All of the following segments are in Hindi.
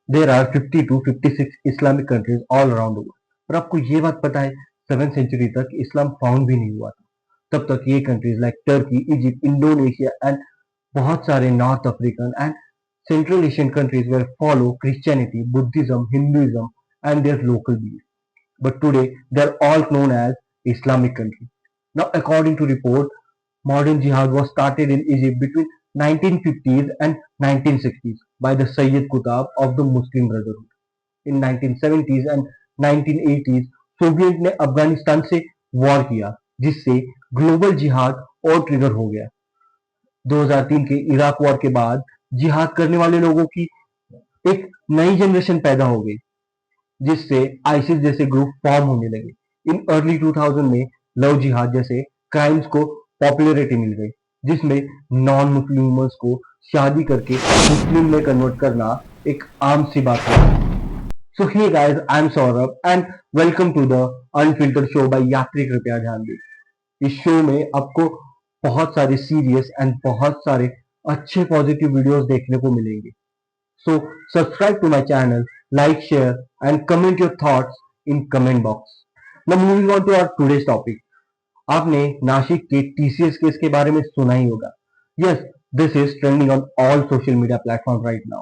There are 50 to 56 Islamic countries all around the world. पर आपको ये बात पता है 7th सेंचुरी तक इस्लाम फाउंड भी नहीं हुआ था। तब तक ये countries like Turkey, Egypt, Indonesia and बहुत सारे north African and central Asian countries were follow Christianity, Buddhism, Hinduism and their local belief. But today they are all known as Islamic country. Now, according to report, modern jihad was started in Egypt between 1950s and 1960s by the Sayyid Qutb of the Muslim Brotherhood. In 1970s and 1980s, Soviet ने अफगानिस्तान से वॉर किया, जिससे ग्लोबल जिहाद और ट्रिगर हो गया। 2003 के इराक वॉर के बाद जिहाद करने वाले लोगों की एक नई जनरेशन पैदा हो गई, जिससे आईसिस जैसे ग्रुप फॉर्म होने लगे। इन अर्ली 2000 में लव जिहाद जैसे क्राइम्स को पॉपुलैरिटी मिल गई, जिसमें नॉन मुस्लिम्स को शादी करके मुस्लिम में कन्वर्ट करना एक आम सी बात है। So hey guys, I am Saurabh and welcome to the unfiltered show by यात्री कृपया ध्यान दें। इस शो में आपको बहुत सारे सीरियस एंड बहुत सारे अच्छे पॉजिटिव वीडियोस देखने को मिलेंगे। So subscribe to my channel, like, share and comment your thoughts in comment box. Now moving on to our today's topic. आपने नासिक के TCS केस के बारे में सुना ही होगा। Yes, this is trending on all social media platforms right now.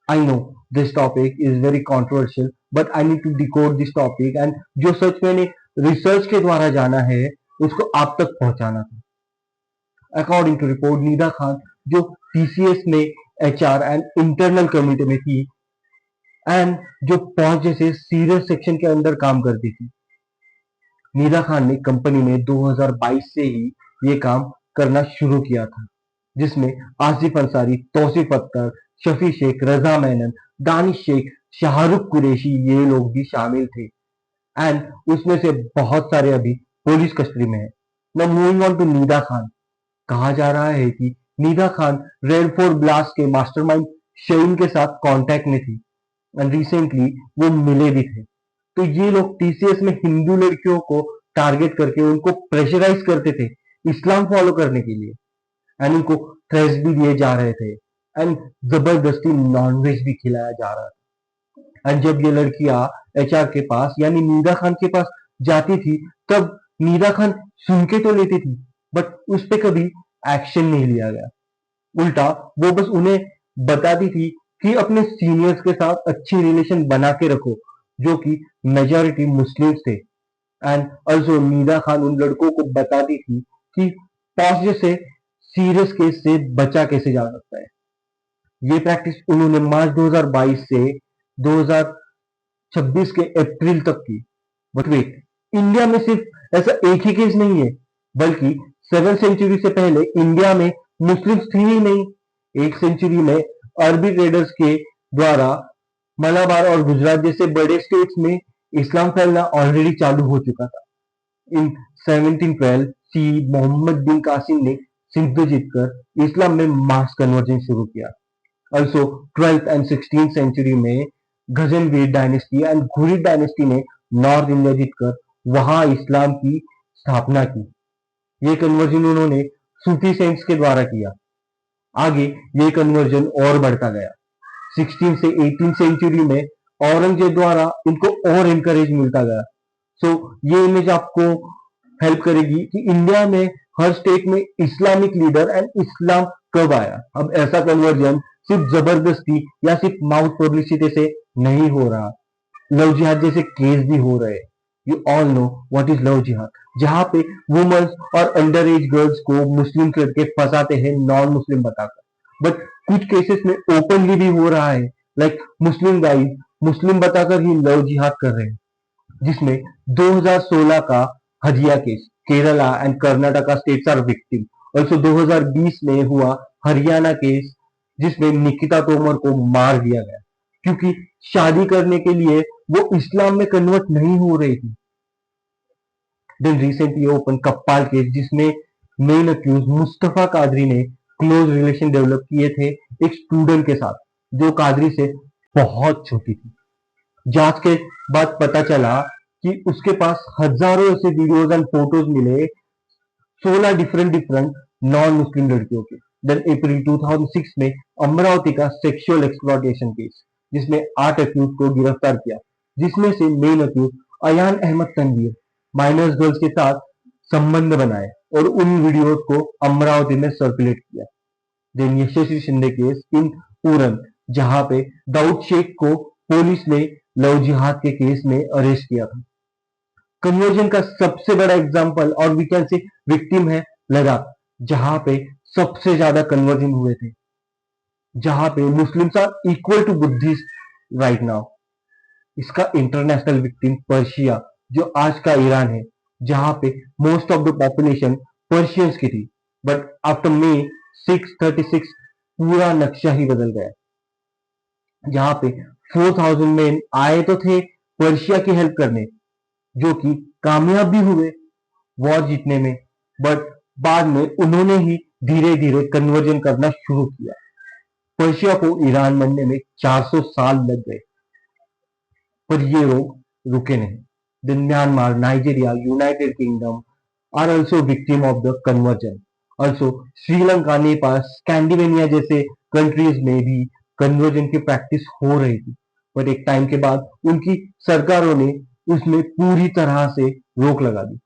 I know this topic is very controversial, but I need to decode this topic and जो सच मैंने रिसर्च के द्वारा जाना है उसको आप तक पहुंचाना था। According to report, Nida Khan जो TCS में HR एंड इंटरनल कम्युनिटी में थी एंड जो पहुंच जैसे सीरियस सेक्शन के अंदर काम करती थी, निदा खान ने कंपनी में 2022 से ही ये काम करना शुरू किया था, जिसमें आसिफ अंसारी, तौसीफ अख्तर, शफी शेख, रजा मेनन, दानिश शेख, शाहरुख कुरैशी ये लोग भी शामिल थे एंड उसमें से बहुत सारे अभी पुलिस कस्टडी में है। Now moving on to Nida Khan, कहा जा रहा है कि Nida Khan Red Fort blast के मास्टरमाइंड शहीन के साथ कांटेक्ट में थी एंड रिसेंटली वो मिले भी थे। तो ये लोग टीसीएस में हिंदू लड़कियों को टारगेट करके उनको प्रेशराइज करते थे इस्लाम फॉलो करने के लिए एंड उनको थ्रेट्स भी दिए जा रहे थे एंड जबरदस्ती नॉनवेज भी खिलाया जा रहा था। एंड जब ये लड़कियां एचआर के पास यानी निदा खान के पास जाती थी, तब निदा खान सुन के तो लेती थी बट उस पर कभी एक्शन नहीं लिया गया। उल्टा वो बस उन्हें बताती थी कि अपने सीनियर्स के साथ अच्छी रिलेशन बना के रखो, जो कि मेजॉरिटी मुस्लिम्स थे। एंड ऑल्सो निदा खान उन लड़कों को बताती थी कि पास जैसे सीरियस केस से बचा कैसे जा सकता है। ये प्रैक्टिस उन्होंने मार्च 2022 से 2026 के अप्रैल तक की। बट वेट, इंडिया में सिर्फ ऐसा एक ही केस नहीं है, बल्कि 7th सेंचुरी से पहले इंडिया में मुस्लिम्स थे ही नहीं। 8th सेंचुरी में अरबी ट्रेडर्स के द्वारा मलाबार और गुजरात जैसे बड़े स्टेट्स में इस्लाम फैलना ऑलरेडी चालू हो चुका था। इन 1712 सी मोहम्मद बिन कासिम ने सिंध जीतकर इस्लाम में मास कन्वर्जन शुरू किया। Also 12th and 16th century में गजनवीर डायनेस्टी एंड घुरिद डायनेस्टी ने नॉर्थ इंडिया जीतकर वहां इस्लाम की स्थापना की। ये कन्वर्जन उन्होंने सूफी सेंट्स के द्वारा किया। आगे ये कन्वर्जन और बढ़ता गया। 16 से 18 सेंचुरी में औरंगजेब द्वारा इनको और एनकरेज मिलता गया। सो ये इमेज आपको हेल्प करेगी कि इंडिया में हर स्टेट में इस्लामिक लीडर एंड इस्लाम कब आया। अब ऐसा कन्वर्जन सिर्फ जबरदस्ती या सिर्फ माउथ पब्लिसिटी से नहीं हो रहा, लव जिहाद जैसे केस भी हो रहे। You all know what is love जिहाद, जहां पे वुमेन्स और अंडर एज गर्ल्स को मुस्लिम लड़के फंसाते हैं नॉन मुस्लिम बताकर। बट कुछ केसेस में ओपनली भी हो रहा है, लाइक मुस्लिम गाइज मुस्लिम बताकर ही लव जिहाद कर रहे हैं, जिसमें 2016 का हजिया case Kerala and Karnataka states are victim. Also 2020 में हुआ हरियाणा केस, जिसमें निकिता तोमर को मार दिया गया क्योंकि शादी करने के लिए वो इस्लाम में कन्वर्ट नहीं हो रही थी। देन रिसेंटली ओपन कप्पाल केस, जिसमें मेन अक्यूज मुस्तफा कादरी ने क्लोज रिलेशन डेवलप किए थे एक स्टूडेंट के साथ, जो कादरी से बहुत छोटी थी। जांच के बाद पता चला कि उसके पास हजारों ऐसे वीडियोज एंड फोटोज मिले 16 डिफरेंट नॉन मुस्लिम लड़कियों के। देन अप्रैल 2006 में अमरावती का सेक्सुअल एक्सप्लॉयटेशन केस, जिसमें 8 अक्यूज को गिरफ्तार किया, जिसमें से main accused Ayan Ahmed Tanveer minors girls के साथ संबंध बनाए और उन वीडियोस को अमरावती में सर्कुलेट किया। Then Yashasvi Shinde case in पूरन, जहां पे दाऊद शेख को पुलिस ने लव जिहाद के केस में अरेस्ट किया था। कन्वर्जन का सबसे बड़ा एग्जांपल और वी कैन से विक्टिम है लद्दाख, जहां पे सबसे ज्यादा कन्वर्जन हुए थे, जहां पे Muslims are equal to Buddhist right now. इसका इंटरनेशनल विक्टिम पर्शिया, जो आज का ईरान है, जहां पे most of the population Persians की थी, बट आफ्टर मे 636 पूरा नक्शा ही बदल गया, जहां पे 4000 मैन आए तो थे पर्शिया की हेल्प करने, जो कि कामयाब भी हुए वॉर जीतने में, बट बाद में उन्होंने ही धीरे धीरे कन्वर्जन करना शुरू किया। पर्शिया को ईरान बनने में 400 साल लग गए, पर ये लोग रुके नहीं। Then Myanmar, Nigeria, United Kingdom are also victim of the conversion. Also Sri Lanka, Nepal, Scandinavia जैसे कंट्रीज में भी कन्वर्जन की प्रैक्टिस हो रही थी, पर एक टाइम के बाद उनकी सरकारों ने उसमें पूरी तरह से रोक लगा दी।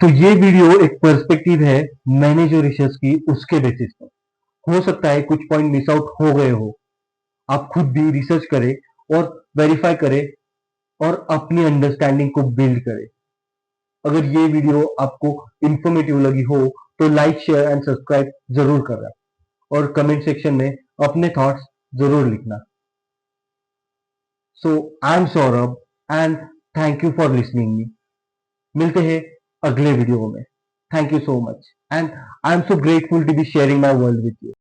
तो ये वीडियो एक पर्सपेक्टिव है, मैंने जो रिसर्च की उसके बेसिस पर। हो सकता है कुछ पॉइंट मिस आउट हो गए हो, आप खुद भी रिसर्च करें और वेरीफाई करें और अपनी अंडरस्टैंडिंग को बिल्ड करें। अगर ये वीडियो आपको इंफॉर्मेटिव लगी हो तो लाइक, शेयर एंड सब्सक्राइब जरूर करना और कमेंट सेक्शन में अपने थॉट्स जरूर लिखना। So I am Saurabh and thank you for listening me. मिलते हैं अगले वीडियो में। Thank you so much and I am so grateful to be sharing my world with you.